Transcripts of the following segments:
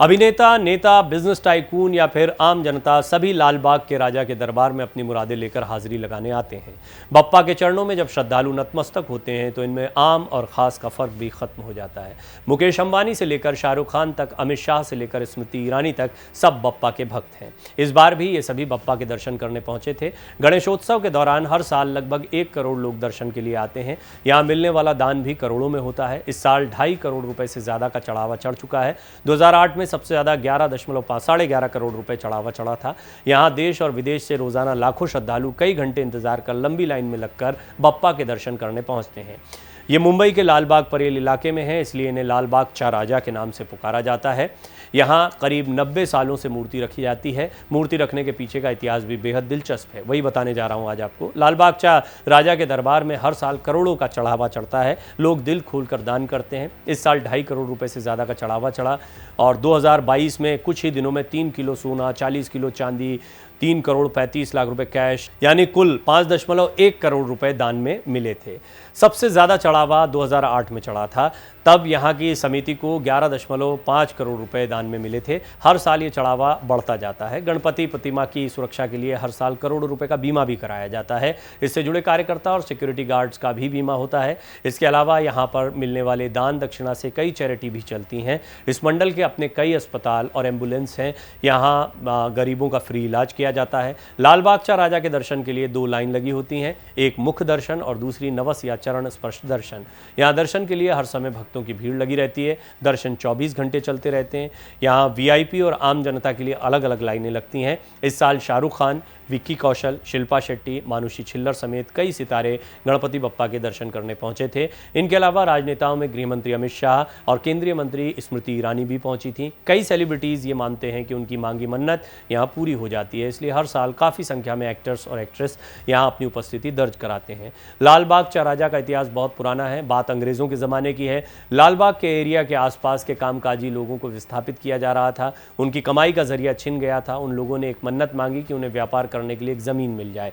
अभिनेता, नेता, business tycoon या फिर आम जनता सभी लालबाग के राजा के दरबार में अपनी मुरादें लेकर हाजिरी लगाने आते हैं। बप्पा के चरणों में जब श्रद्धालु नतमस्तक होते हैं तो इनमें आम और खास का फर्क भी खत्म हो जाता है। मुकेश अंबानी से लेकर शाहरुख खान तक, अमित शाह से लेकर स्मृति ईरानी तक सब बप्पा के भक्त हैं। इस बार भी ये सभी बप्पा के दर्शन करने पहुंचे थे। गणेशोत्सव के दौरान हर साल लगभग 1 करोड़ लोग दर्शन के लिए आते हैं। यहाँ मिलने वाला दान भी करोड़ों में होता है। इस साल 2.5 करोड़ रुपए से ज्यादा का चढ़ावा चढ़ चुका है। 2008 में सबसे ज्यादा 11.11 करोड़ रुपए चढ़ावा चढ़ा था। यहां देश और विदेश से रोजाना लाखों श्रद्धालु कई घंटे इंतजार कर लंबी लाइन में लगकर बप्पा के दर्शन करने पहुंचते हैं। ये मुंबई के लालबाग परेल इलाके में है, इसलिए इन्हें लालबाग चा राजा के नाम से पुकारा जाता है। यहाँ करीब 90 सालों से मूर्ति रखी जाती है। मूर्ति रखने के पीछे का इतिहास भी बेहद दिलचस्प है, वही बताने जा रहा हूँ आज आपको। लालबाग चा राजा के दरबार में हर साल करोड़ों का चढ़ावा चढ़ता है। लोग दिल खोलकर दान करते हैं। इस साल 2.5 करोड़ रुपए से ज़्यादा का चढ़ावा चढ़ा और 2022 में कुछ ही दिनों में 3 किलो सोना, 40 किलो चांदी, 3 करोड़ 35 लाख रुपए कैश, यानी कुल 5.1 करोड़ रुपए दान में मिले थे। सबसे ज़्यादा चढ़ावा 2008 में चढ़ा था। तब यहाँ की समिति को 11.5 करोड़ रुपए दान में मिले थे। हर साल ये चढ़ावा बढ़ता जाता है। गणपति प्रतिमा की सुरक्षा के लिए हर साल करोड़ों रुपए का बीमा भी कराया जाता है। इससे जुड़े कार्यकर्ता और सिक्योरिटी गार्ड्स का भी बीमा होता है। इसके अलावा यहाँ पर मिलने वाले दान दक्षिणा से कई चैरिटी भी चलती हैं। इस मंडल के अपने कई अस्पताल और एम्बुलेंस हैं। यहाँ गरीबों का फ्री इलाज किया जाता है। लालबाग चा राजा के दर्शन के लिए 2 लाइन लगी होती हैं, एक मुख्य दर्शन और दूसरी नवस या चरण स्पर्श दर्शन। यहाँ दर्शन के लिए हर समय भक्तों की भीड़ लगी रहती है। दर्शन 24 घंटे चलते रहते हैं। यहाँ वीआईपी और आम जनता के लिए अलग अलग लाइनें लगती हैं। इस साल शाहरुख खान, विक्की कौशल, शिल्पा शेट्टी, मानुषी छिल्लर समेत कई सितारे गणपति बप्पा के दर्शन करने पहुंचे थे। इनके अलावा राजनेताओं में गृह मंत्री अमित शाह और केंद्रीय मंत्री स्मृति ईरानी भी पहुंची थी। कई सेलिब्रिटीज ये मानते हैं कि उनकी मांगी मन्नत यहाँ पूरी हो जाती है, इसलिए हर साल काफ़ी संख्या में एक्टर्स और एक्ट्रेस यहाँ अपनी उपस्थिति दर्ज कराते हैं। लालबाग चा राजा का इतिहास बहुत पुराना है। बात अंग्रेज़ों के ज़माने की है। लालबाग के एरिया के आसपास के कामकाजी लोगों को विस्थापित किया जा रहा था। उनकी कमाई का जरिया छिन गया था। उन लोगों ने एक मन्नत मांगी कि उन्हें व्यापार करने के लिए एक ज़मीन मिल जाए।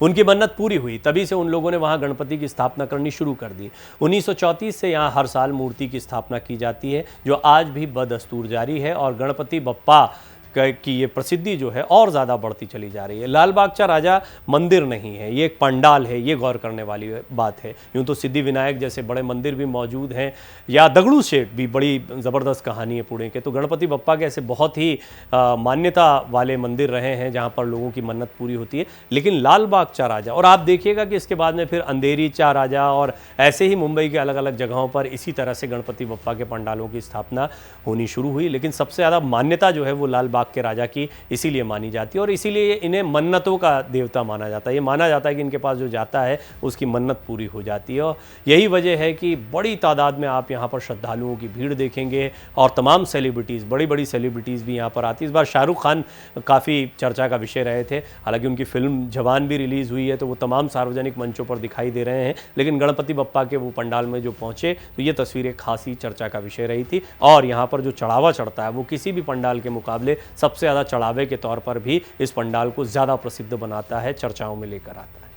उनकी मन्नत पूरी हुई, तभी से उन लोगों ने वहां गणपति की स्थापना करनी शुरू कर दी। 1934 से यहां हर साल मूर्ति की स्थापना की जाती है, जो आज भी बदस्तूर जारी है और गणपति बप्पा की ये प्रसिद्धि जो है और ज़्यादा बढ़ती चली जा रही है। लालबाग चा राजा मंदिर नहीं है, ये एक पंडाल है। ये गौर करने वाली बात है। यूँ तो सिद्धि विनायक जैसे बड़े मंदिर भी मौजूद हैं, या दगड़ू शेठ भी बड़ी ज़बरदस्त कहानी है पुणे के। तो गणपति बप्पा के ऐसे बहुत ही मान्यता वाले मंदिर रहे हैं जहाँ पर लोगों की मन्नत पूरी होती है। लेकिन लालबाग चा राजा, और आप देखिएगा कि इसके बाद में फिर अंधेरी चा राजा और ऐसे ही मुंबई के अलग अलग जगहों पर इसी तरह से गणपति बप्पा के पंडालों की स्थापना होनी शुरू हुई। लेकिन सबसे ज़्यादा मान्यता जो है वो लालबाग के राजा की इसीलिए मानी जाती है और इसीलिए इन्हें मन्नतों का देवता माना जाता है। ये माना जाता है कि इनके पास जो जाता है उसकी मन्नत पूरी हो जाती है और यही वजह है कि बड़ी तादाद में आप यहाँ पर श्रद्धालुओं की भीड़ देखेंगे और तमाम सेलिब्रिटीज़, बड़ी बड़ी सेलिब्रिटीज़ भी यहाँ पर आती है। इस बार शाहरुख खान काफ़ी चर्चा का विषय रहे थे। हालांकि उनकी फिल्म जवान भी रिलीज़ हुई है तो वो तमाम सार्वजनिक मंचों पर दिखाई दे रहे हैं, लेकिन गणपति बप्पा के वो पंडाल में जो पहुँचे तो ये तस्वीर एक खासी चर्चा का विषय रही थी। और यहाँ पर जो चढ़ावा चढ़ता है वो किसी भी पंडाल के मुकाबले सबसे ज़्यादा चढ़ावे के तौर पर भी इस पंडाल को ज़्यादा प्रसिद्ध बनाता है, चर्चाओं में लेकर आता है।